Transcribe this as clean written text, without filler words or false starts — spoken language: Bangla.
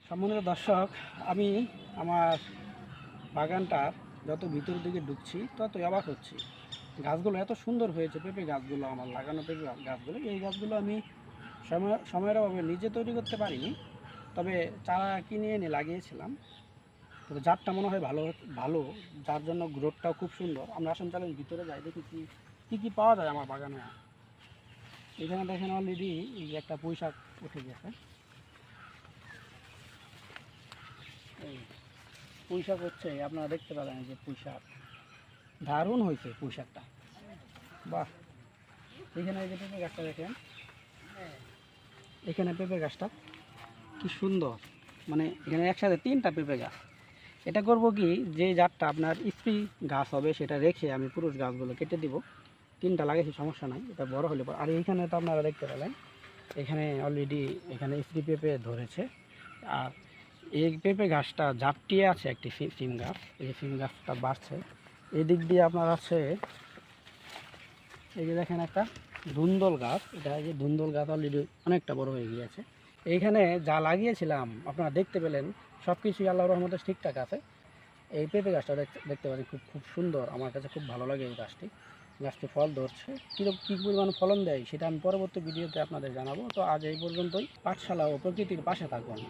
সম্মানিত দর্শক, আমি আমার বাগানটার যত ভিতরের দিকে ঢুকছি ততই অবাক হচ্ছি। গাছগুলো এত সুন্দর হয়েছে, পেঁপে গাছগুলো, আমার লাগানো পেঁপে গাছগুলো। এই গাছগুলো আমি সময়ের অভাবে নিজে তৈরি করতে পারিনি, তবে চারা কিনে এনে লাগিয়েছিলাম। তবে জাতটা মনে হয় ভালো ভালো, যার জন্য গ্রোথটাও খুব সুন্দর। আমরা আসুন চালেন ভিতরে যাই, দেখি কী কী পাওয়া যায় আমার বাগানে। এখানে দেখেন অলরেডি এই যে একটা পুঁই শাক উঠে গেছে। এই পুঁই শাক হচ্ছে, আপনারা দেখতে পেলেন যে পুঁই শাক দারুণ হয়েছে পুঁই শাকটা। বাহ! এখানে এই যে পেঁপে গাছটা দেখেন, এখানে পেঁপে গাছটা কি সুন্দর, মানে এখানে একসাথে 3টা পেঁপে গাছ। এটা করব কি, যে জাতটা আপনার স্ত্রী গাছ হবে সেটা রেখে আমি পুরুষ গাছগুলো কেটে দিব। 3টা লাগাইছি, সমস্যা নাই, এটা বড় হলে পর। আর এইখানে তো আপনারা দেখতে পেলেন, এখানে অলরেডি এখানে স্ত্রী পেঁপে ধরেছে। আর এই পেঁপে গাছটা ঝাপটিয়ে আছে একটি সিম গাছ, এই সিম গাছটা বাড়ছে। এই দিক দিয়ে আপনার আছে, এই যে দেখেন একটা ধুন্দল গাছ, এটা এই যে ধুন্দল গাছ অলরেডি অনেকটা বড় হয়ে গিয়েছে। এইখানে যা লাগিয়েছিলাম আপনারা দেখতে পেলেন, সব কিছুই আল্লাহর রহমতে ঠিকঠাক আছে। এই পেঁপে গাছটা দেখতে পাচ্ছি, খুব খুব সুন্দর, আমার কাছে খুব ভালো লাগে এই গাছটি ফল ধরছে। কী পরিমাণ ফলন দেয় সেটা আমি পরবর্তী ভিডিওতে আপনাদের জানাবো। তো আজ এই পর্যন্তই। পাঠশালা ও প্রকৃতির পাশে থাকুন।